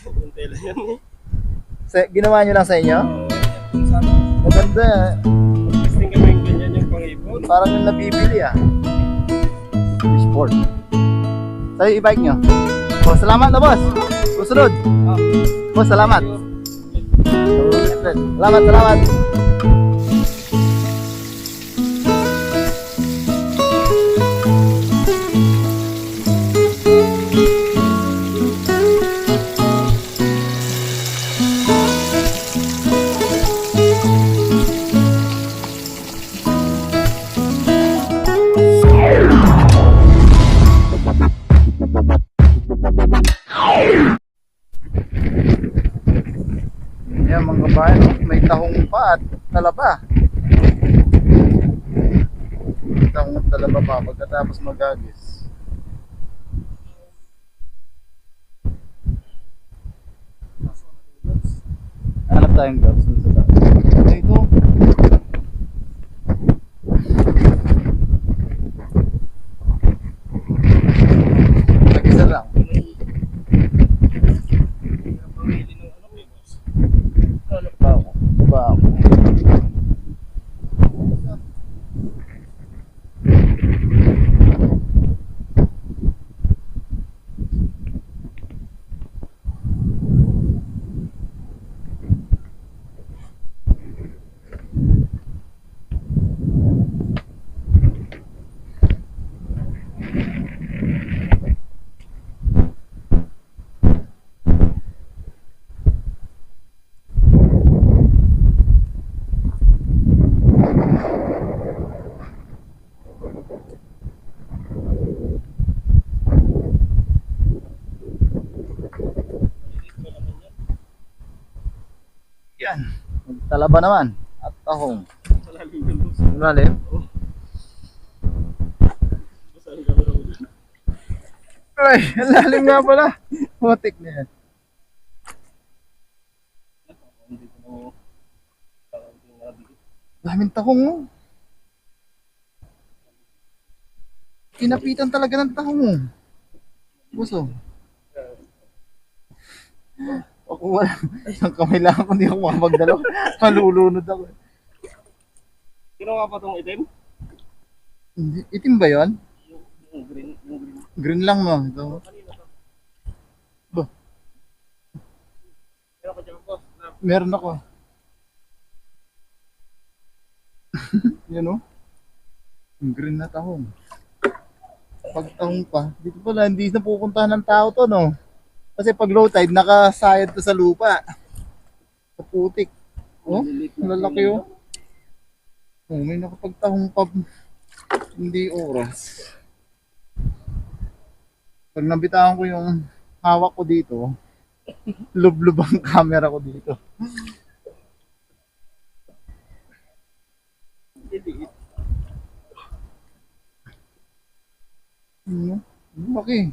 Yung tela yan eh. Ginawa nyo lang sa inyo? Kung saan, Maganda. testing kami yung ganyan yung pang-ipon. Parang yung nabibili ah. Fishport. Sa'yo i-bike nyo. Boss, salamat na boss. Susunod. Ah, Boss, salamat. Salamat, salamat. Yan mga kabayan, may tahong pa at talaba. May tahong at talaba pa pagkatapos magagis. Hanap tayong gloves dun sa taas. Ito. Nag-isa lang. pamili ng ano eh, boss. Ano pa ako? Diba ako? Yan. Talaba naman. At tahong. Sa lalim ng boss. Malalim. Boss, ang gawin ako dyan. Ay, ang lalim nga pala. Putik na yan. Hindi ko na parang hindi na nabigit. Daming tahong oh. Kinapitan talaga ng tahong oh. Buso. Ako wala. Isang kamay lang ako, hindi ako makapagdalaw. Malulunod ako. Kinuha pa tong item? Hindi. Itim ba yun? Yung green, yung green. Green lang mo. Ito. Kanina to. Ba, Kaya ko dyan boss. Na, meron ako. Yan oh. Yung green na tahong. Pag tahong pa, dito pala hindi na pupuntahan ng tao to no. Kasi pag low tide, nakasayad to sa lupa. Sa putik. Oh, lalaki oh. Oh, may nakapagtahong pa. Hindi oras. Pag nabitawan ko yung hawak ko dito, lub-lub ang camera ko dito. liit. Okay.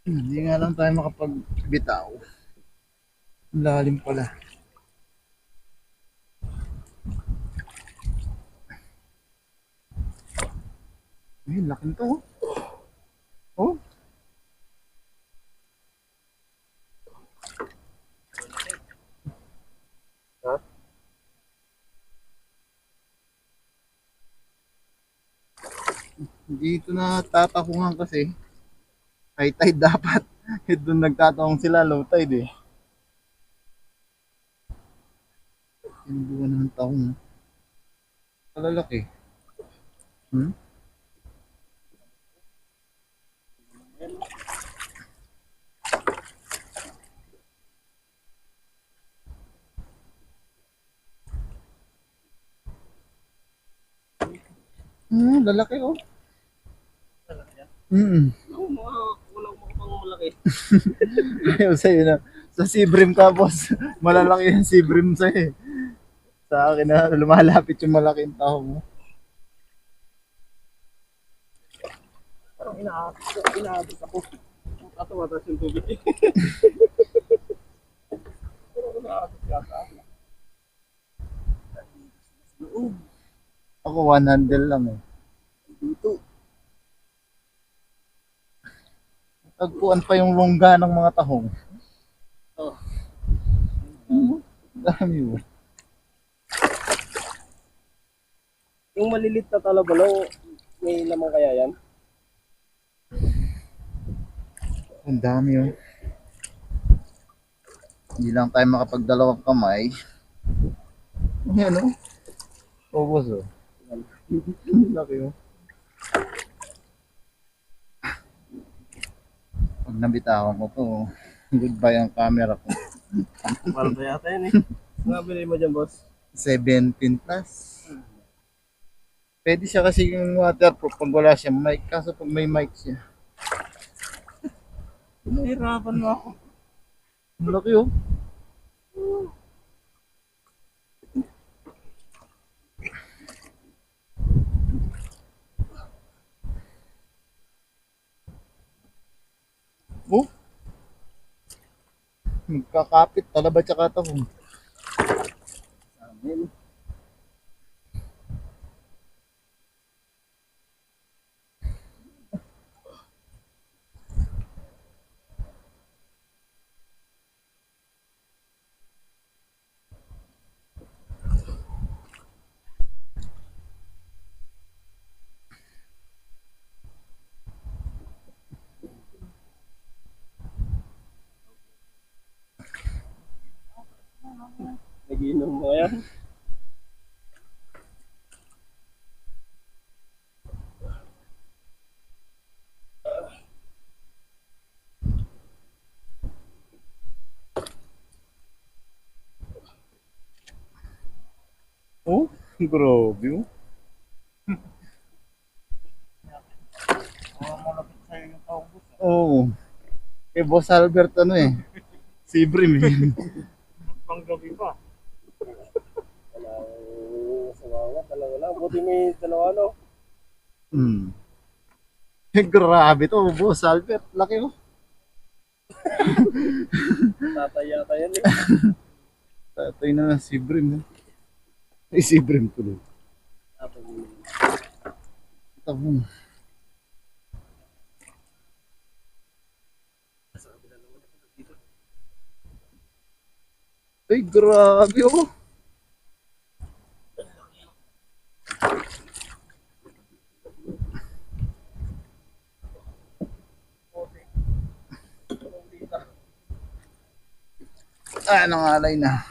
Hindi nga lang tayo makapagbitaw. Lalim pala. Ay, laki nito oh. Oh. Ha? Dito na tatahungan kasi. High tide dapat. Doon nagtatahong sila, low tide eh. Sinubukan ng tahong. Kalalaki. Hmm? Lalaki oh. Talaga yan. Mm. Wala ko pang malaki. Ayaw sa'yo na. Sa Seabrim ka, boss. Malalaki yung Seabrim sa'yo eh. Sa akin na lumalapit yung malaking tahong mo. Parang inaabot ako. Ato matas yung tubig. Parang inaabot yata. Ako one handle lang eh. Dito. Tagpuan pa yung longga ng mga tahong. Oh. Dami mo. Yung malilit na talabalaw, may laman kaya yan? Ang dami yun. Hindi lang tayo makapagdalawang kamay. Yan o. Focus o. Laki o. Pag nabitawan ko to, goodbye ang camera ko. Mahal ba yata yan eh? Nabili mo dyan, boss? 17 plus. Pwede siya kasi yung waterproof pag wala siya mic. Kaso pag may mic siya. Nahirapan mo ako. Ang laki oh. Oh. Magkakapit talaba tsaka tahong. Amin. Nagiinom mo yan. Oh, grabe oh. Malapit sa'yo yung tawag, boss. Oo. Kay Boss Albert ano eh. Si Brim eh. Panggabi pa. Sawawa, dalawa lang. Buti may dalawa, no? Hmm. Grabe to, Boss Albert. Laki oh. Tatay yata yan eh. Tatay na si Brim eh. Ay, si Brim tuloy. Ito mo. Ay, grabe oh. Ah, nangalay na.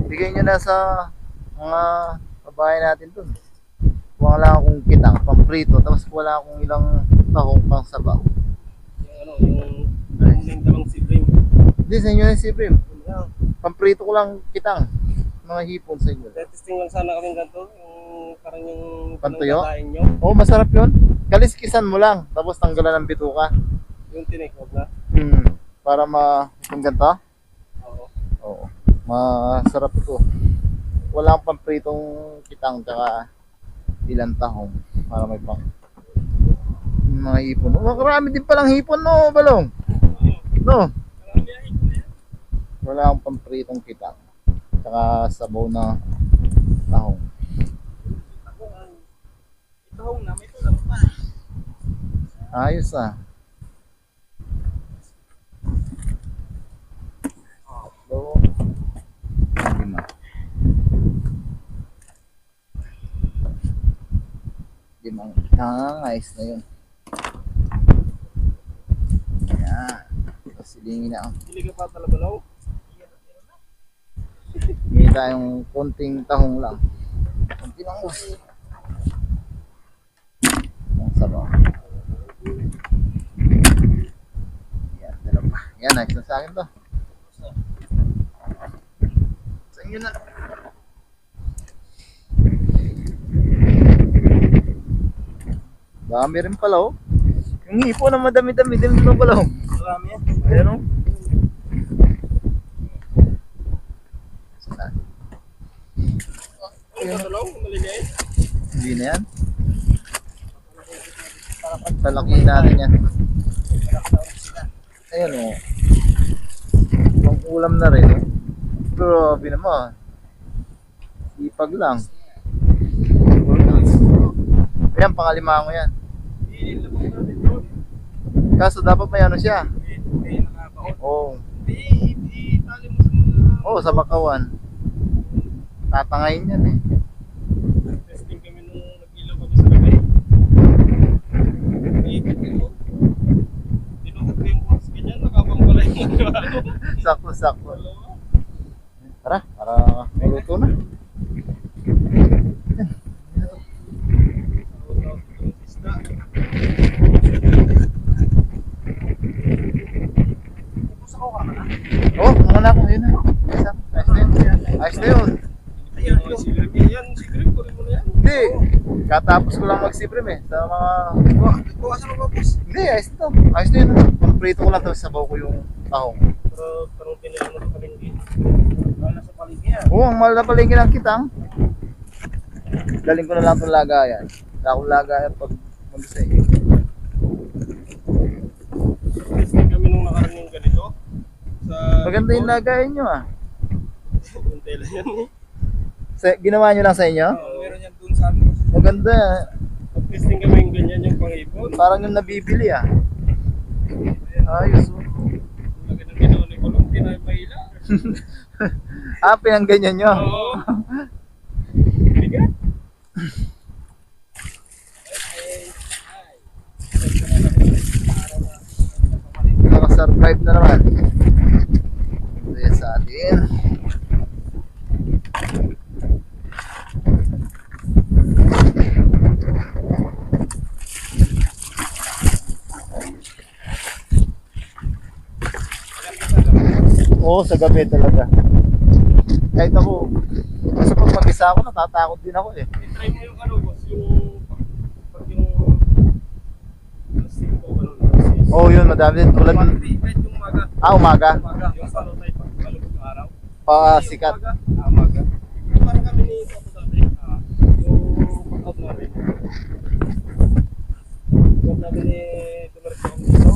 Bigay nyo na sa mga babae natin dun. Kuha lang akong kitang, pamprito, tapos wala akong ilang tahong pang sabaw. Yung ano, yung name si Brim. Hindi, sa inyo na si Brim. Pamprito ko lang kitang. Mga hipon sa inyo. Testing lang sana kami ganito. Yung parang yung Pantuyo? pinangkakain nyo. Oo, masarap yun. Kaliskisan mo lang, tapos tanggalan ng bituka. Yung tinik, wag na. Para itong ganito? Oo. Oo. Masarap ito. Wala akong pampritong kitang tsaka ilang tahong para may pang mga hipon. Oh, marami din palang hipon no, Balong. No. Wala akong pampritong kitang tsaka sabaw na tahong. Tahong na, may tulang pa. Ayos ah. So, lima. Limang ayos na yun. Yan. Pasilingin na ang Hindi ka pa talabalaw. hindi tayong konting tahong lang. Konti lang boss. Ang sabaw. Yan, dalawa. Yan, next na sa akin to. Sa inyo na. Dami rin pala oh. Yung hipo na madami-dami din ito pala oh. Marami yan. Ayan oh. Ay, talabalaw, maliliit. Hindi na yan. Palaki natin yan. Ayan o. Pang ulam na rin. Grabe naman. Ipag lang. Yan, pangalimango yan. Ilabang natin doon. Kaso dapat may ano siya. May nakakaon. Oo. Itali mo sa mga... Oo, sa bakawan. Tatangayin yan eh. Testing kami nung nag-ilaw kami sa gabi. Iikot ko. Tinuhog ko yung box ganyan, nakapangpala yung mga ano. Sakto-sakto. Tara, para maluto na. Oh, ano na ako, yun na. Ayos na yun. Ayos na yun. Ayan, yan, si Grip, kunin mo na yan. Hindi, katapos ko lang mag-siprim eh. Sa mga... Bukasan mo ba, boss? Hindi, ayos na to. Ayos na yun. Pag-prito ko lang tapos sabaw ko yung tahong. Pero parang pinayang mo sa palengke. Wala sa palengke yan. Oo, ang mahal na palengke ng kitang. Galing ko na lang itong lagayan. Wala akong lagayan pag mag-isay. Testing kami nung nakarang yung ganito. Sa Maganda yung lagayan nyo ah. Yung tela yan eh. Ginawa nyo lang sa inyo? Meron yan dun sa amin. Maganda. Pag-testing kami yung ganyan, yung pang-ipon. Parang yung nabibili ah. Ayos oh. Lagi ng ginawa ni Kulong, pinapahila. Ah, pinangganyan nyo. Oo. Bigat. Naka-survive na naman. Ito yan sa atin. Oo, sa gabi talaga. Kahit ako, kasi pag mag-isa ako, natatakot din ako eh. I-try mo yung ano, boss, yung pag yung plastic ko, ano, Oo, yun, madami din. Tulad ng... kahit yung umaga. Umaga. Yung palo tayo pag palubog ng araw. Sikat. Umaga. Parang kami ni Toto dati, yung pag-out namin. Pag namin ni Tumerso kami dito.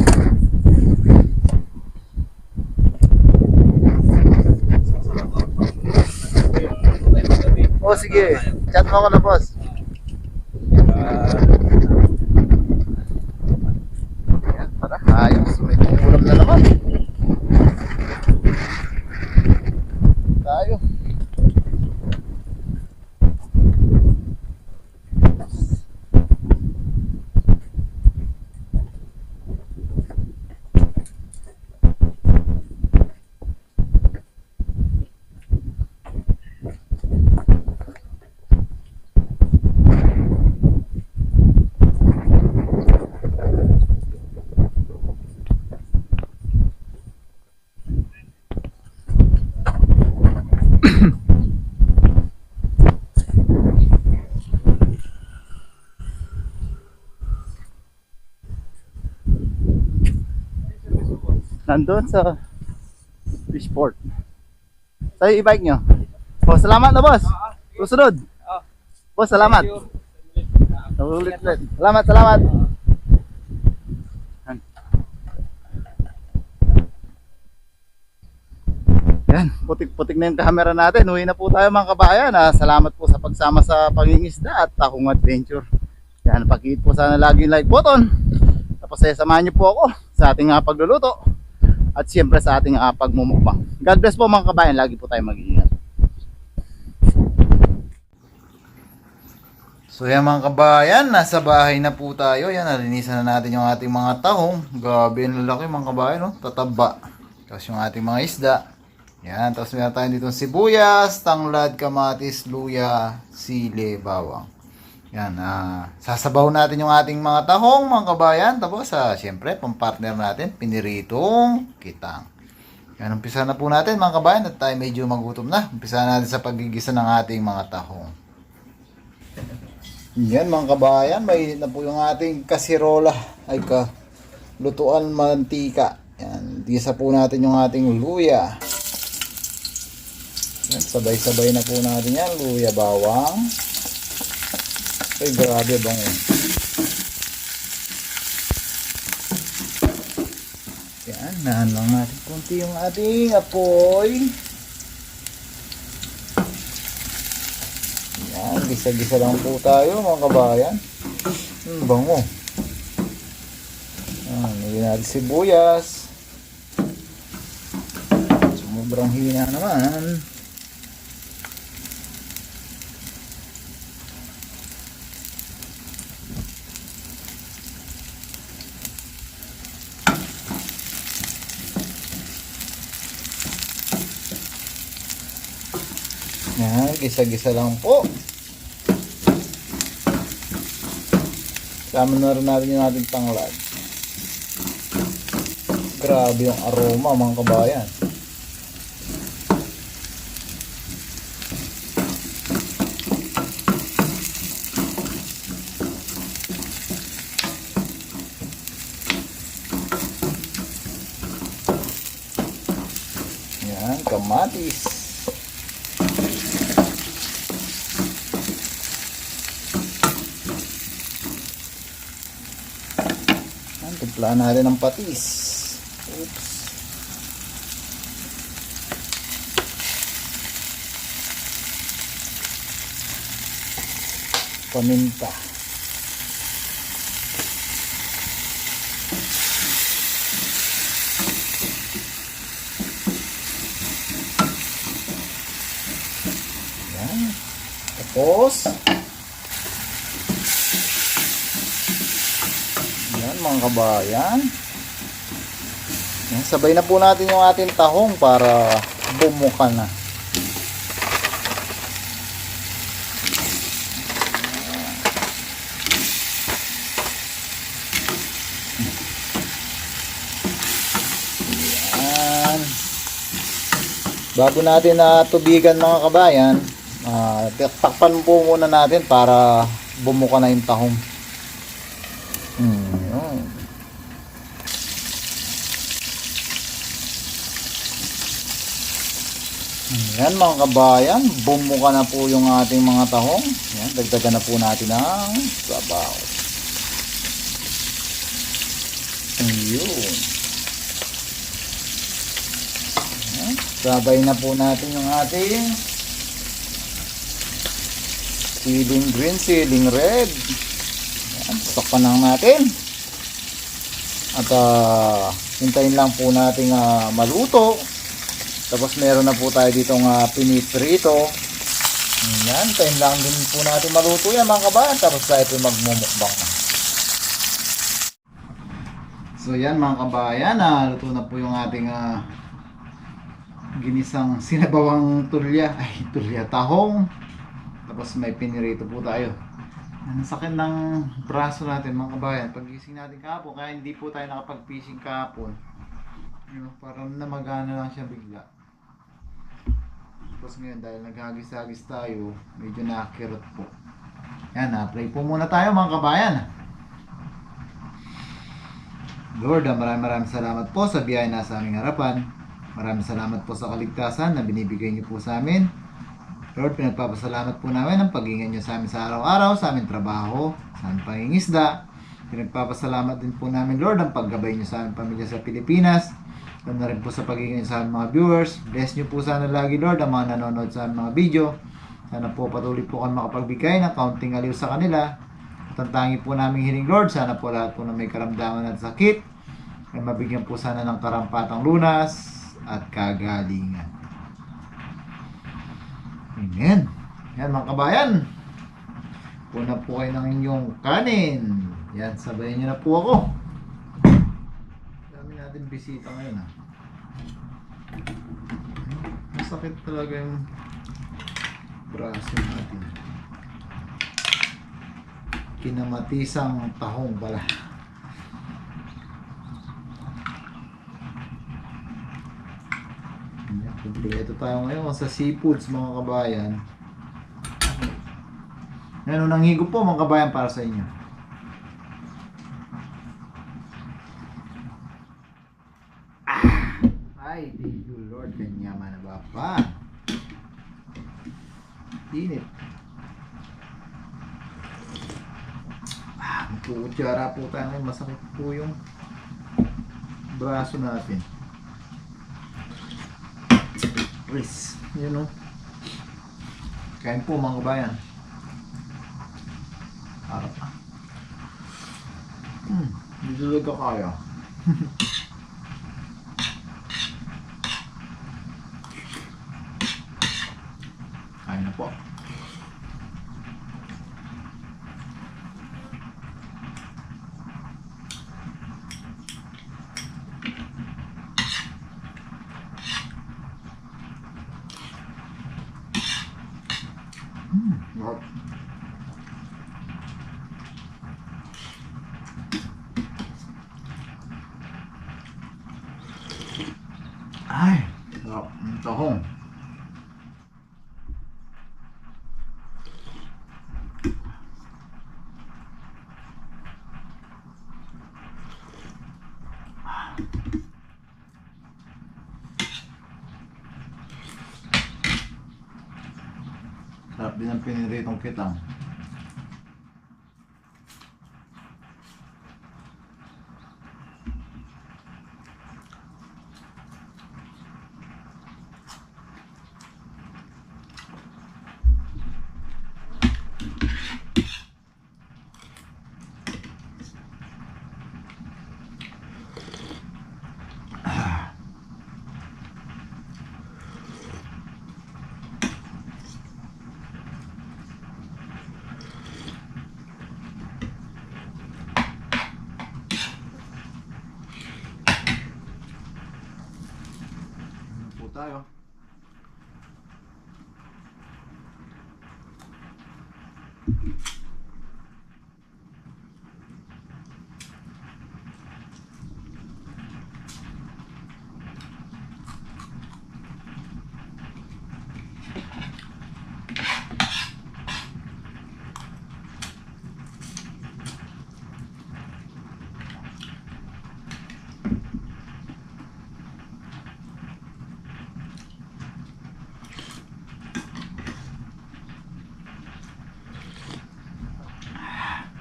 Oh, sige. Chat mo ako na, boss. Ayan, tara. Ayos. May ulam na naman. Tayo. Nandun sa fishport. Sa'yo i-bike nyo. Oh, salamat na, boss. Susunod. Boss, salamat. Ulit-ulit. Salamat, salamat. Yan, putik-putik na yung camera natin. Uwi na po tayo mga kabayan. Salamat po sa pagsama sa pangingisda at Tahong Adventure. Yan, pakihit po sana lagi yung like button. Tapos samahan niyo po ako sa ating pagluluto. At siyempre sa ating pagmumukbang. God bless po mga kabayan. Lagi po tayo mag-iingat. So yan mga kabayan, nasa bahay na po tayo. Yan, nalinisan na natin yung ating mga tahong. Grabe, ang lalaki mga kabayan, no? Tataba. Tapos yung ating mga isda. Yan, tapos meron tayo dito sibuyas, tanglad, kamatis, luya, sili, bawang. Yan, sasabaw natin yung ating mga tahong mga kabayan. Tapos siyempre, pang-partner natin, piniritong kitang. Yan, umpisa na po natin mga kabayan at tayo medyo magutom na. Umpisa natin sa pagigisa ng ating mga tahong. Yan mga kabayan, mainit na po yung ating kasirola. Ay lutuan mantika. Yan, gisa po natin yung ating luya. Yan, sabay-sabay na po natin yan. Luya, bawang. Ay, grabe bang yun. Yan, nahan lang natin kunti yung ating apoy. Yan, gisa-gisa lang po tayo mga kabayan. Bango. Nilagyan natin sibuyas. Sobrang hina naman. Yan, gisa-gisa lang po. Sama na rin natin yung ating tanglad. Grabe yung aroma mga kabayan. Yan, kamatis. Timplahan natin ng patis. Oops. Paminta. Yan. Tapos mga kabayan. Yan, sabay na po natin yung ating tahong para bumuka na. Yan. Bago natin na tubigan mga kabayan, takpan po muna natin para bumuka na yung tahong. Yan mga kabayan, bumuka na po yung ating mga tahong. Yan, dagdagan na po natin ng sabaw. Ayun. Yan, sabay na po natin yung ating siling green, siling red. Yan, sakpan lang natin. At hintayin lang po natin maluto. Tapos meron na po tayo ditong piniprito. Yan, time lang din po natin maluto yan mga kabayan. Tapos tayo po magmumukbang na. So yan mga kabayan, luto na po yung ating ginisang sinabawang tulya. Ay, tulya tahong. Tapos may pinirito po tayo. Ang sakit ng braso natin mga kabayan. Pag-gising natin kahapon, kaya hindi po tayo nakapag-fishing kahapon. Parang namagana lang siya bigla. Tapos ngayon dahil naghagis-hagis tayo, medyo nakakirot po. Yan, pray po muna tayo mga kabayan. Lord, maraming salamat po sa biyaya na sa aming harapan. Maraming salamat po sa kaligtasan na binibigay niyo po sa amin. Lord, pinagpapasalamat po namin ang pag-iingat niyo sa amin sa araw-araw, sa aming trabaho, sa aming pangingisda. Pinagpapasalamat din po namin, Lord, ang paggabay niyo sa aming pamilya sa Pilipinas. Na rin po sa pagiging sa mga viewers. Bless nyo po sana lagi, Lord, ang mga nanonood sa mga video. Sana po patuloy po kami makapagbigay ng kaunting aliw sa kanila. At ang tangi po namin hiling, Lord, sana po lahat po na may karamdaman at sakit ay mabigyan po sana ng karampatang lunas at kagalingan. Amen. Yan mga kabayan, puna po kayo ng inyong kanin. Yan, sabayan nyo na po ako. Dami natin bisita ngayon Masakit talaga yung braso natin. Kinamatisang tahong pala. Kompleto tayo ngayon sa seafoods mga kabayan. Yan, unang higop po mga kabayan para sa inyo. Ay, thank you Lord, kanyaman na Bapa. Init. Magkukutsara po tayo ngayon, masakit po yung braso natin. Please, yun o. Kain po mga kabayan. Harap na. Hindi talaga kaya. Kaya na po. Sarap. Ay, sarap. Ang tahong. Sarap din ang piniritong kitang. Po tayo.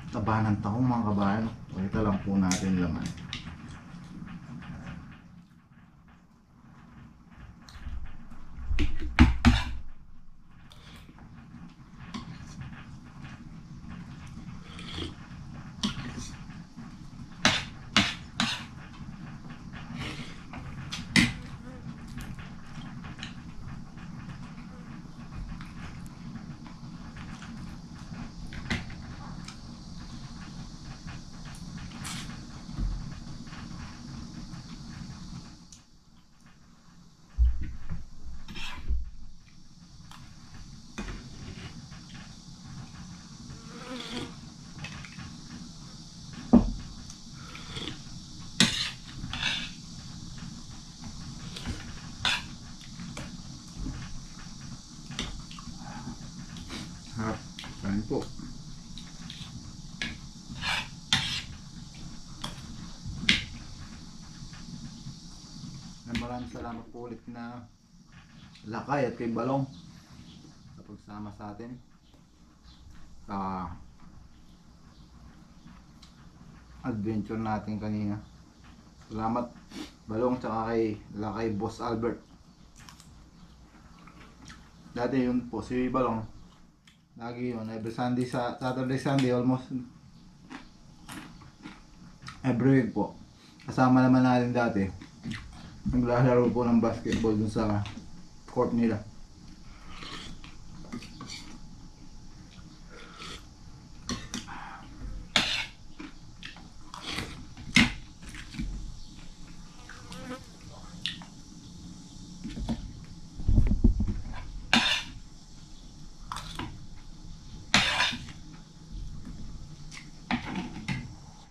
Taba ng tahong mga kabayan. Pakita lang po natin laman. Harap. Kain po. Maraming salamat po ulit na Lakay at kay Balong sa pagsama sa atin sa adventure natin kanina. Salamat Balong tsaka kay Lakay Boss Albert. Dati yun po si Balong lagi yun every Sunday, sa Saturday Sunday almost every week po. Kasama naman natin dati, naglalaro po ng basketball dun sa court nila.